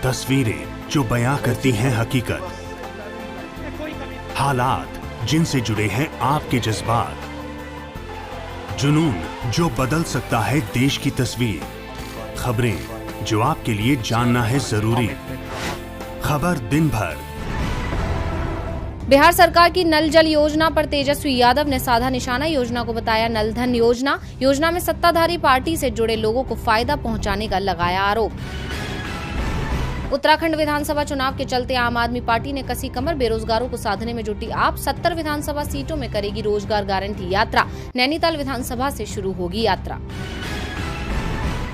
तस्वीरें जो बयां करती हैं हकीकत, हालात जिनसे जुड़े हैं आपके जज्बात, जुनून जो बदल सकता है देश की तस्वीर, खबरें जो आपके लिए जानना है जरूरी। खबर दिन भर। बिहार सरकार की नल जल योजना पर तेजस्वी यादव ने साधा निशाना। योजना को बताया नल धन योजना। योजना में सत्ताधारी पार्टी से जुड़े लोगों को फायदा पहुंचाने का लगाया आरोप। उत्तराखंड विधानसभा चुनाव के चलते आम आदमी पार्टी ने कसी कमर, बेरोजगारों को साधने में जुटी आप। 70 विधानसभा सीटों में करेगी रोजगार गारंटी यात्रा। नैनीताल विधानसभा से शुरू होगी यात्रा।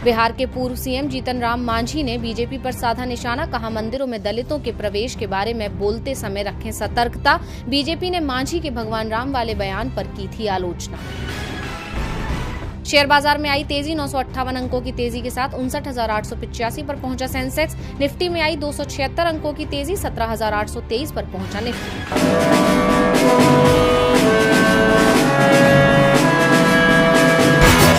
बिहार के पूर्व सीएम जीतन राम मांझी ने बीजेपी पर साधा निशाना। कहा, मंदिरों में दलितों के प्रवेश के बारे में बोलते समय रखें सतर्कता। बीजेपी ने मांझी के भगवान राम वाले बयान पर की थी आलोचना। शेयर बाजार में आई तेजी। 958 अंकों की तेजी के साथ 59,885 पर पहुंचा सेंसेक्स। निफ्टी में आई 276 अंकों की तेजी। 17,823 पर पहुंचा निफ्टी।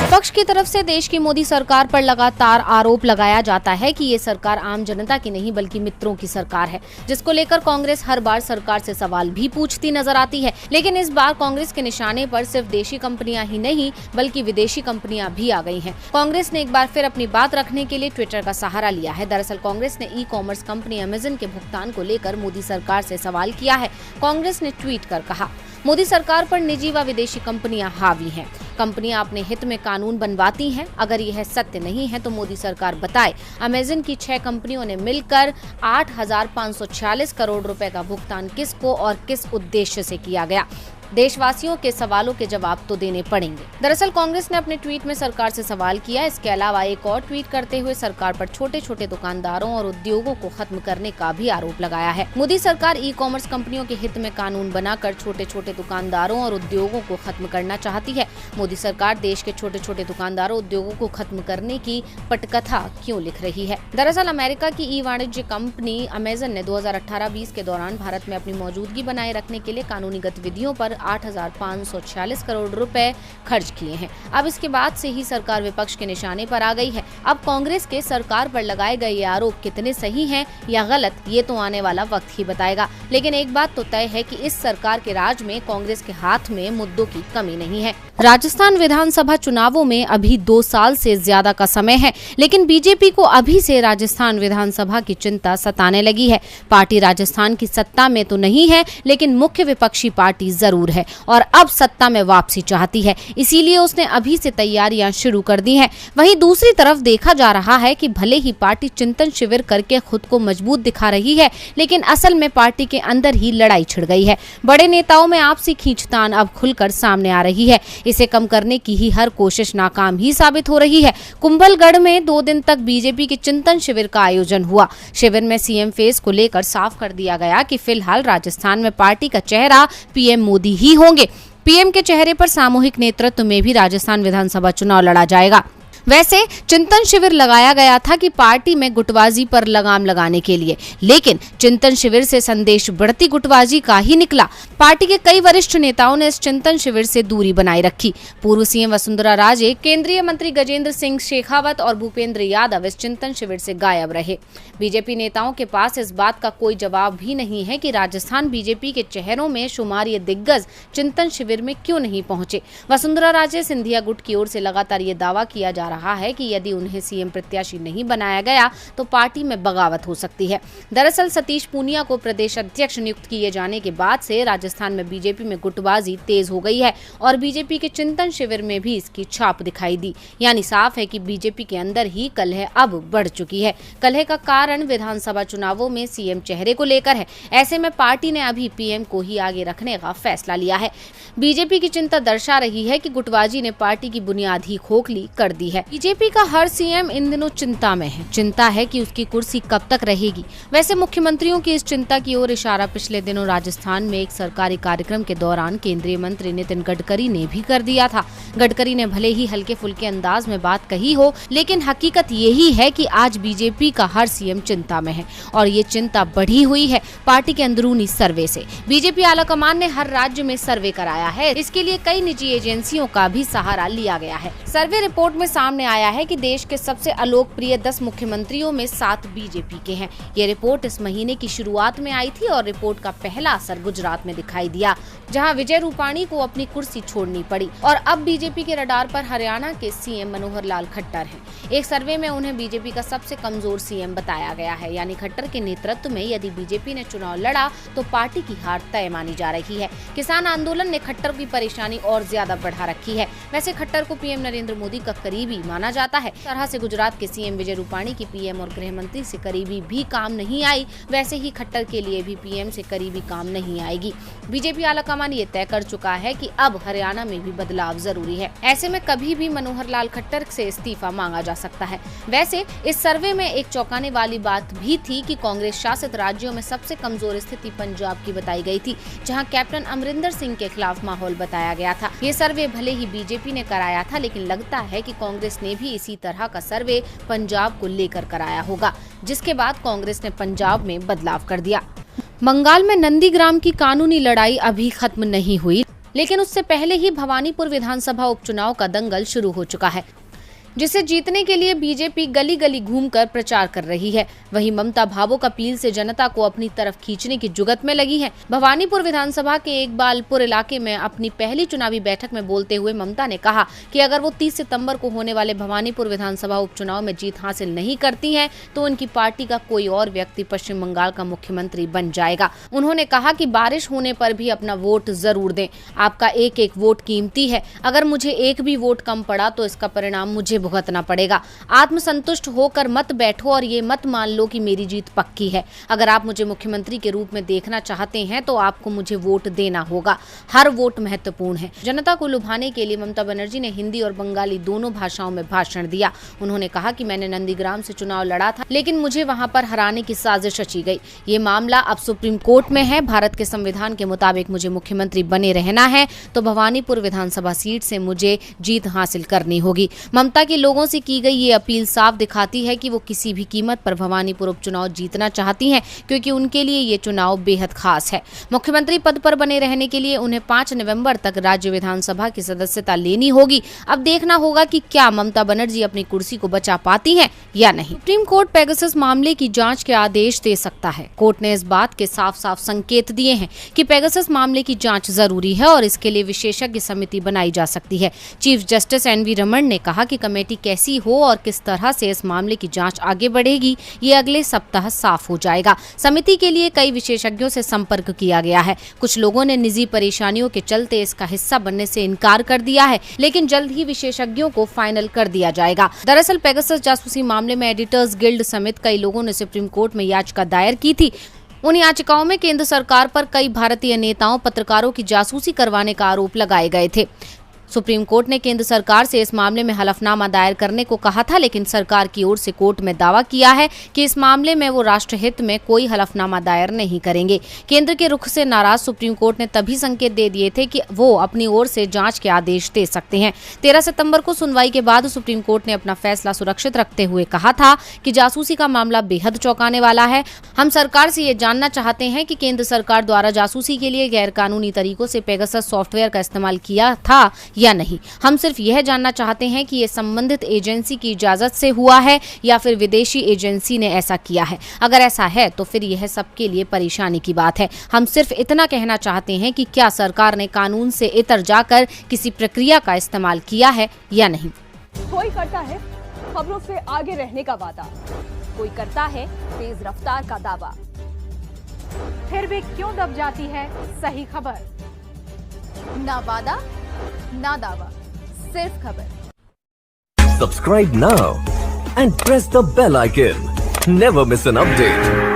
विपक्ष की तरफ से देश की मोदी सरकार पर लगातार आरोप लगाया जाता है कि ये सरकार आम जनता की नहीं बल्कि मित्रों की सरकार है, जिसको लेकर कांग्रेस हर बार सरकार से सवाल भी पूछती नजर आती है। लेकिन इस बार कांग्रेस के निशाने पर सिर्फ देशी कंपनियां ही नहीं बल्कि विदेशी कंपनियां भी आ गई हैं। कांग्रेस ने एक बार फिर अपनी बात रखने के लिए ट्विटर का सहारा लिया है। दरअसल कांग्रेस ने ई कॉमर्स कंपनी अमेजन के भुगतान को लेकर मोदी सरकार से सवाल किया है। कांग्रेस ने ट्वीट कर कहा, मोदी सरकार पर निजी व विदेशी कंपनियां हावी हैं। कंपनियां अपने हित में कानून बनवाती हैं। अगर यह सत्य नहीं है तो मोदी सरकार बताए, अमेजन की 6 कंपनियों ने मिलकर 8,546 करोड़ रुपए का भुगतान किसको और किस उद्देश्य से किया गया। देशवासियों के सवालों के जवाब तो देने पड़ेंगे। दरअसल कांग्रेस ने अपने ट्वीट में सरकार से सवाल किया। इसके अलावा एक और ट्वीट करते हुए सरकार पर छोटे छोटे दुकानदारों और उद्योगों को खत्म करने का भी आरोप लगाया है। मोदी सरकार ई कॉमर्स कंपनियों के हित में कानून बनाकर छोटे छोटे दुकानदारों और उद्योगों को खत्म करना चाहती है। मोदी सरकार देश के छोटे छोटे दुकानदारों उद्योगों को खत्म करने की पटकथा क्यों लिख रही है। दरअसल अमेरिका की ई वाणिज्य कंपनी अमेजन ने 2018-20 के दौरान भारत में अपनी मौजूदगी बनाए रखने के लिए कानूनी गतिविधियों पर 8,546 करोड़ रुपए खर्च किए हैं। अब इसके बाद से ही सरकार विपक्ष के निशाने पर आ गई है। अब कांग्रेस के सरकार पर लगाए गए ये आरोप कितने सही हैं या गलत, ये तो आने वाला वक्त ही बताएगा। लेकिन एक बात तो तय है कि इस सरकार के राज में कांग्रेस के हाथ में मुद्दों की कमी नहीं है। राजस्थान विधानसभा चुनावों में अभी 2 साल से ज्यादा का समय है, लेकिन बीजेपी को अभी से राजस्थान विधानसभा की चिंता सताने लगी है। पार्टी राजस्थान की सत्ता में तो नहीं है, लेकिन मुख्य विपक्षी पार्टी जरूर है और अब सत्ता में वापसी चाहती है। इसीलिए उसने अभी से तैयारियां शुरू कर दी हैं। वहीं दूसरी तरफ देखा जा रहा है कि भले ही पार्टी चिंतन शिविर करके खुद को मजबूत दिखा रही है, लेकिन असल में पार्टी के अंदर ही लड़ाई छिड़ गई है। बड़े नेताओं में आपसी खींचतान अब खुलकर सामने आ रही है। इसे कम करने की ही हर कोशिश नाकाम ही साबित हो रही है। कुंभलगढ़ में 2 दिन तक बीजेपी के चिंतन शिविर का आयोजन हुआ। शिविर में सीएम फेस को लेकर साफ कर दिया गया कि फिलहाल राजस्थान में पार्टी का चेहरा पीएम मोदी ही होंगे। पीएम के चेहरे पर सामूहिक नेतृत्व में भी राजस्थान विधानसभा चुनाव लड़ा जाएगा। वैसे चिंतन शिविर लगाया गया था कि पार्टी में गुटबाजी पर लगाम लगाने के लिए, लेकिन चिंतन शिविर से संदेश बढ़ती गुटबाजी का ही निकला। पार्टी के कई वरिष्ठ नेताओं ने इस चिंतन शिविर से दूरी बनाए रखी। पूर्व सीएम वसुंधरा राजे, केंद्रीय मंत्री गजेंद्र सिंह शेखावत और भूपेंद्र यादव इस चिंतन शिविर से गायब रहे। बीजेपी नेताओं के पास इस बात का कोई जवाब भी नहीं है कि राजस्थान बीजेपी के चेहरों में शुमार ये दिग्गज चिंतन शिविर में क्यों नहीं पहुंचे। वसुंधरा राजे सिंधिया गुट की ओर से लगातार ये दावा किया जा रहा है कि यदि उन्हें सीएम प्रत्याशी नहीं बनाया गया तो पार्टी में बगावत हो सकती है। दरअसल सतीश पूनिया को प्रदेश अध्यक्ष नियुक्त किए जाने के बाद से राजस्थान में बीजेपी में गुटबाजी तेज हो गई है और बीजेपी के चिंतन शिविर में भी इसकी छाप दिखाई दी। यानी साफ है कि बीजेपी के अंदर ही कलह अब बढ़ चुकी है। कलह का कारण विधानसभा चुनावों में सीएम चेहरे को लेकर है। ऐसे में पार्टी ने अभी पीएम को ही आगे रखने का फैसला लिया है। बीजेपी की चिंता दर्शा रही है कि गुटबाजी ने पार्टी की बुनियाद ही खोखली कर दी है। बीजेपी का हर सीएम इन दिनों चिंता में है। चिंता है कि उसकी कुर्सी कब तक रहेगी। वैसे मुख्यमंत्रियों की इस चिंता की ओर इशारा पिछले दिनों राजस्थान में एक सरकारी कार्यक्रम के दौरान केंद्रीय मंत्री नितिन गडकरी ने भी कर दिया था। गडकरी ने भले ही हल्के फुल्के अंदाज में बात कही हो, लेकिन हकीकत यही है कि आज बीजेपी का हर सीएम चिंता में है और ये चिंता बढ़ी हुई है पार्टी के अंदरूनी सर्वे से। बीजेपी आलाकमान ने हर राज्य में सर्वे कराया है। इसके लिए कई निजी एजेंसियों का भी सहारा लिया गया है। सर्वे रिपोर्ट में सामने सामने आया है कि देश के सबसे अलोकप्रिय 10 मुख्यमंत्रियों में 7 बीजेपी के हैं। ये रिपोर्ट इस महीने की शुरुआत में आई थी और रिपोर्ट का पहला असर गुजरात में दिखाई दिया, जहां विजय रूपाणी को अपनी कुर्सी छोड़नी पड़ी। और अब बीजेपी के रडार पर हरियाणा के सीएम मनोहर लाल खट्टर हैं। एक सर्वे में उन्हें बीजेपी का सबसे कमजोर सीएम बताया गया है। यानी खट्टर के नेतृत्व में यदि बीजेपी ने चुनाव लड़ा तो पार्टी की हार तय मानी जा रही है। किसान आंदोलन ने खट्टर की परेशानी और ज्यादा बढ़ा रखी है। वैसे खट्टर को पीएम नरेंद्र मोदी का करीबी माना जाता है। इस तरह से गुजरात के सीएम विजय रूपाणी की पीएम और गृह मंत्री से करीबी भी काम नहीं आई, वैसे ही खट्टर के लिए भी पीएम से करीबी काम नहीं आएगी। बीजेपी आलाकमान ये तय कर चुका है कि अब हरियाणा में भी बदलाव जरूरी है। ऐसे में कभी भी मनोहर लाल खट्टर से इस्तीफा मांगा जा सकता है। वैसे इस सर्वे में एक चौंकाने वाली बात भी थी कि कांग्रेस शासित राज्यों में सबसे कमजोर स्थिति पंजाब की बताई गई थी, जहां कैप्टन अमरिंदर सिंह के खिलाफ माहौल बताया गया था। ये सर्वे भले ही बीजेपी ने कराया था, लेकिन लगता है कि कांग्रेस ने भी इसी तरह का सर्वे पंजाब को लेकर कराया होगा, जिसके बाद कांग्रेस ने पंजाब में बदलाव कर दिया। बंगाल में नंदीग्राम की कानूनी लड़ाई अभी खत्म नहीं हुई, लेकिन उससे पहले ही भवानीपुर विधानसभा उपचुनाव का दंगल शुरू हो चुका है, जिसे जीतने के लिए बीजेपी गली गली घूमकर प्रचार कर रही है। वहीं ममता भावुक अपील से जनता को अपनी तरफ खींचने की जुगत में लगी है। भवानीपुर विधानसभा के एकबालपुर इलाके में अपनी पहली चुनावी बैठक में बोलते हुए ममता ने कहा कि अगर वो 30 सितंबर को होने वाले भवानीपुर विधानसभा उपचुनाव में जीत हासिल नहीं करती है तो उनकी पार्टी का कोई और व्यक्ति पश्चिम बंगाल का मुख्यमंत्री बन जाएगा। उन्होंने कहा कि बारिश होने पर भी अपना वोट जरूर दें, आपका एक एक वोट कीमती है। अगर मुझे एक भी वोट कम पड़ा तो इसका परिणाम मुझे भुगतना पड़ेगा। आत्मसंतुष्ट होकर मत बैठो और ये मत मान लो कि मेरी जीत पक्की है। अगर आप मुझे मुख्यमंत्री के रूप में देखना चाहते हैं तो आपको मुझे वोट देना होगा। हर वोट महत्वपूर्ण है। जनता को लुभाने के लिए ममता बनर्जी ने हिंदी और बंगाली दोनों भाषाओं में भाषण दिया। उन्होंने कहा कि मैंने नंदीग्राम से चुनाव लड़ा था, लेकिन मुझे वहां पर हराने की साजिश रची गई। ये मामला अब सुप्रीम कोर्ट में है। भारत के संविधान के मुताबिक मुझे मुख्यमंत्री बने रहना है तो भवानीपुर विधानसभा सीट से मुझे जीत हासिल करनी होगी। ममता की लोगों से की गई ये अपील साफ दिखाती है कि वो किसी भी कीमत पर भवानीपुर उपचुनाव जीतना चाहती हैं, क्योंकि उनके लिए ये चुनाव बेहद खास है। मुख्यमंत्री पद पर बने रहने के लिए उन्हें 5 नवंबर तक राज्य विधानसभा की सदस्यता लेनी होगी। अब देखना होगा कि क्या ममता बनर्जी अपनी कुर्सी को बचा पाती हैं या नहीं। सुप्रीम कोर्ट पेगासस मामले की जांच के आदेश दे सकता है। कोर्ट ने इस बात के साफ साफ संकेत दिए हैं कि पेगासस मामले की जांच जरूरी है और इसके लिए विशेषज्ञ समिति बनाई जा सकती है। चीफ जस्टिस एनवी रमन ने कहा कि कमेटी कैसी हो और किस तरह से इस मामले की जांच आगे बढ़ेगी ये अगले सप्ताह साफ हो जाएगा। समिति के लिए कई विशेषज्ञों से संपर्क किया गया है। कुछ लोगों ने निजी परेशानियों के चलते इसका हिस्सा बनने से इनकार कर दिया है, लेकिन जल्द ही विशेषज्ञों को फाइनल कर दिया जाएगा। दरअसल पेगासस जासूसी मामले में एडिटर्स गिल्ड समेत कई लोगों ने सुप्रीम कोर्ट में याचिका दायर की थी। उन याचिकाओं में केंद्र सरकार पर कई भारतीय नेताओं, पत्रकारों की जासूसी करवाने का आरोप लगाए गए थे। सुप्रीम कोर्ट ने केंद्र सरकार से इस मामले में हलफनामा दायर करने को कहा था, लेकिन सरकार की ओर से कोर्ट में दावा किया है कि इस मामले में वो राष्ट्रहित में कोई हलफनामा दायर नहीं करेंगे। केंद्र के रुख से नाराज सुप्रीम कोर्ट ने तभी संकेत दे दिए थे कि वो अपनी ओर से जांच के आदेश दे सकते हैं। 13 सितंबर को सुनवाई के बाद सुप्रीम कोर्ट ने अपना फैसला सुरक्षित रखते हुए कहा था कि जासूसी का मामला बेहद चौंकाने वाला है। हम सरकार से ये जानना चाहते हैं कि केंद्र सरकार द्वारा जासूसी के लिए गैर कानूनी तरीकों से पेगासस सॉफ्टवेयर का इस्तेमाल किया था या नहीं। हम सिर्फ यह जानना चाहते हैं कि ये संबंधित एजेंसी की इजाजत से हुआ है या फिर विदेशी एजेंसी ने ऐसा किया है। अगर ऐसा है तो फिर यह सबके लिए परेशानी की बात है। हम सिर्फ इतना कहना चाहते हैं कि क्या सरकार ने कानून से इतर जाकर किसी प्रक्रिया का इस्तेमाल किया है या नहीं। कोई करता है खबरों से आगे रहने का वादा, कोई करता है तेज रफ्तार का दावा, फिर भी क्यों दब जाती है सही खबर? ना वादा ना दावा, सिर्फ खबर। Subscribe now and press the bell icon. Never miss an update.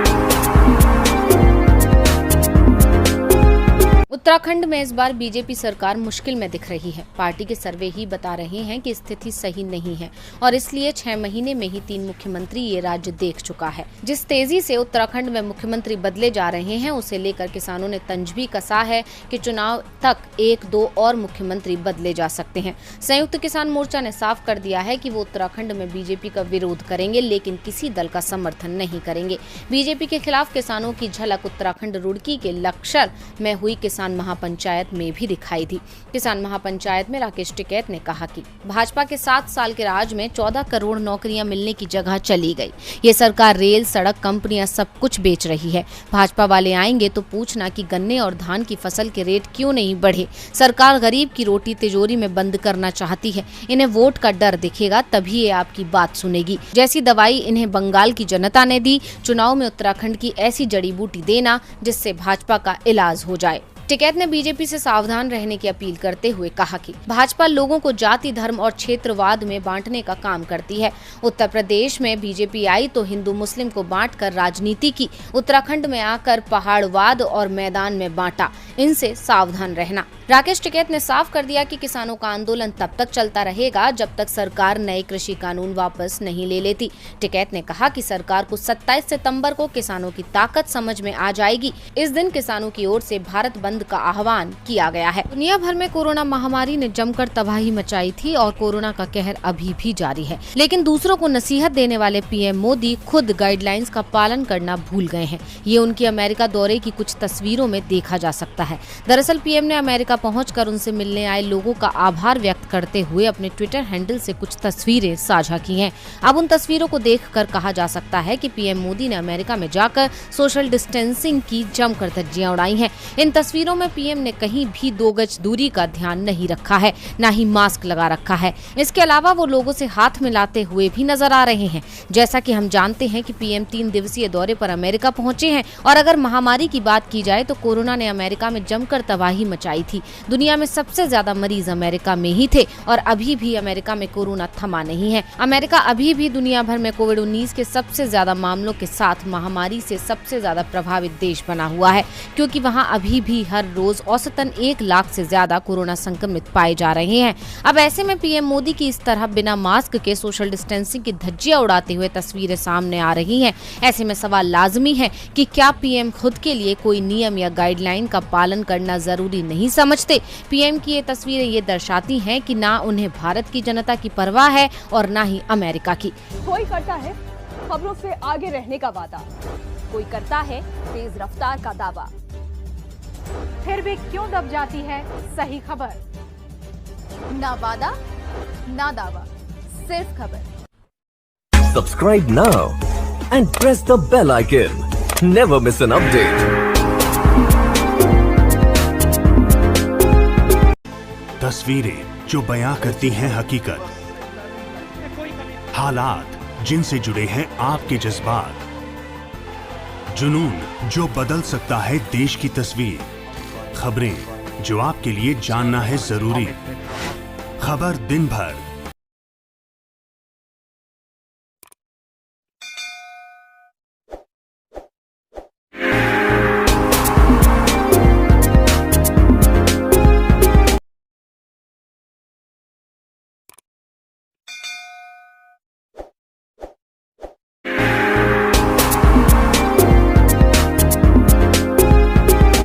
Uttarakhand में इस बार बीजेपी सरकार मुश्किल में दिख रही है। पार्टी के सर्वे ही बता रहे हैं कि स्थिति सही नहीं है और इसलिए 6 महीने में ही 3 मुख्यमंत्री ये राज्य देख चुका है। जिस तेजी से उत्तराखंड में मुख्यमंत्री बदले जा रहे हैं उसे लेकर किसानों ने तंज भी कसा है कि चुनाव तक 1-2 और मुख्यमंत्री बदले जा सकते हैं। संयुक्त किसान मोर्चा ने साफ कर दिया है कि वो उत्तराखंड में बीजेपी का विरोध करेंगे, लेकिन किसी दल का समर्थन नहीं करेंगे। बीजेपी के खिलाफ किसानों की झलक उत्तराखंड रुड़की के लक्सर में हुई किसान महापंचायत में भी दिखाई दी। किसान महापंचायत में राकेश टिकैत ने कहा कि भाजपा के 7 साल के राज में 14 करोड़ नौकरियां मिलने की जगह चली गई। ये सरकार रेल, सड़क, कंपनियां सब कुछ बेच रही है। भाजपा वाले आएंगे तो पूछना कि गन्ने और धान की फसल के रेट क्यों नहीं बढ़े। सरकार गरीब की रोटी तिजोरी में बंद करना चाहती है। इन्हें वोट का डर दिखेगा तभी ये आपकी बात सुनेगी। जैसी दवाई इन्हें बंगाल की जनता ने दी, चुनाव में उत्तराखंड की ऐसी जड़ी बूटी देना जिससे भाजपा का इलाज हो जाए। टिकैत ने बीजेपी से सावधान रहने की अपील करते हुए कहा कि भाजपा लोगों को जाति, धर्म और क्षेत्रवाद में बांटने का काम करती है। उत्तर प्रदेश में बीजेपी आई तो हिंदू मुस्लिम को बांटकर राजनीति की, उत्तराखंड में आकर पहाड़वाद और मैदान में बांटा। इनसे सावधान रहना। राकेश टिकैत ने साफ कर दिया कि किसानों का आंदोलन तब तक चलता रहेगा जब तक सरकार नए कृषि कानून वापस नहीं ले लेती। टिकैत ने कहा कि सरकार को 27 सितंबर को किसानों की ताकत समझ में आ जाएगी। इस दिन किसानों की ओर से भारत बंद का आह्वान किया गया है। दुनिया भर में कोरोना महामारी ने जमकर तबाही मचाई थी और कोरोना का कहर अभी भी जारी है, लेकिन दूसरों को नसीहत देने वाले पीएम मोदी खुद गाइडलाइंस का पालन करना भूल गए हैं। ये उनकी अमेरिका दौरे की कुछ तस्वीरों में देखा जा सकता है। दरअसल पीएम ने अमेरिका पहुंचकर उनसे मिलने आए लोगों का आभार व्यक्त करते हुए अपने ट्विटर हैंडल से कुछ तस्वीरें साझा की हैं। अब उन तस्वीरों को देखकर कहा जा सकता है कि पीएम मोदी ने अमेरिका में जाकर सोशल डिस्टेंसिंग की जमकर धज्जियां उड़ाई हैं। इन तस्वीरों में पीएम ने कहीं भी 2 गज दूरी का ध्यान नहीं रखा है, न ही मास्क लगा रखा है। इसके अलावा वो लोगों से हाथ मिलाते हुए भी नजर आ रहे हैं। जैसा कि हम जानते हैं कि पीएम 3 दिवसीय दौरे पर अमेरिका पहुंचे हैं और अगर महामारी की बात की जाए तो कोरोना ने अमेरिका में जमकर तबाही मचाई थी। दुनिया में सबसे ज्यादा मरीज अमेरिका में ही थे और अभी भी अमेरिका में कोरोना थमा नहीं है। अमेरिका अभी भी दुनिया भर में कोविड-19 के सबसे ज्यादा मामलों के साथ महामारी से सबसे ज्यादा प्रभावित देश बना हुआ है, क्योंकि वहां अभी भी हर रोज औसतन 1 लाख से ज्यादा कोरोना संक्रमित पाए जा रहे हैं। अब ऐसे में पीएम मोदी की इस तरह बिना मास्क के सोशल डिस्टेंसिंग की धज्जियां उड़ाते हुए तस्वीरें सामने आ रही हैं। ऐसे में सवाल लाजमी है कि क्या पीएम खुद के लिए कोई नियम या गाइडलाइन का पालन करना जरूरी नहीं समझते? पीएम की ये तस्वीरें ये दर्शाती हैं कि ना उन्हें भारत की जनता की परवाह है और ना ही अमेरिका की। कोई करता है खबरों से आगे रहने का वादा, कोई करता है तेज रफ्तार का दावा। फिर भी क्यों दब जाती है सही खबर? ना वादा ना दावा, सिर्फ खबर। Subscribe now and press the bell icon. Never miss an update. तस्वीरें जो बयां करती हैं हकीकत, हालात जिनसे जुड़े हैं आपके जज्बात, जुनून जो बदल सकता है देश की तस्वीर, खबरें जो आपके लिए जानना है जरूरी। खबर दिन भर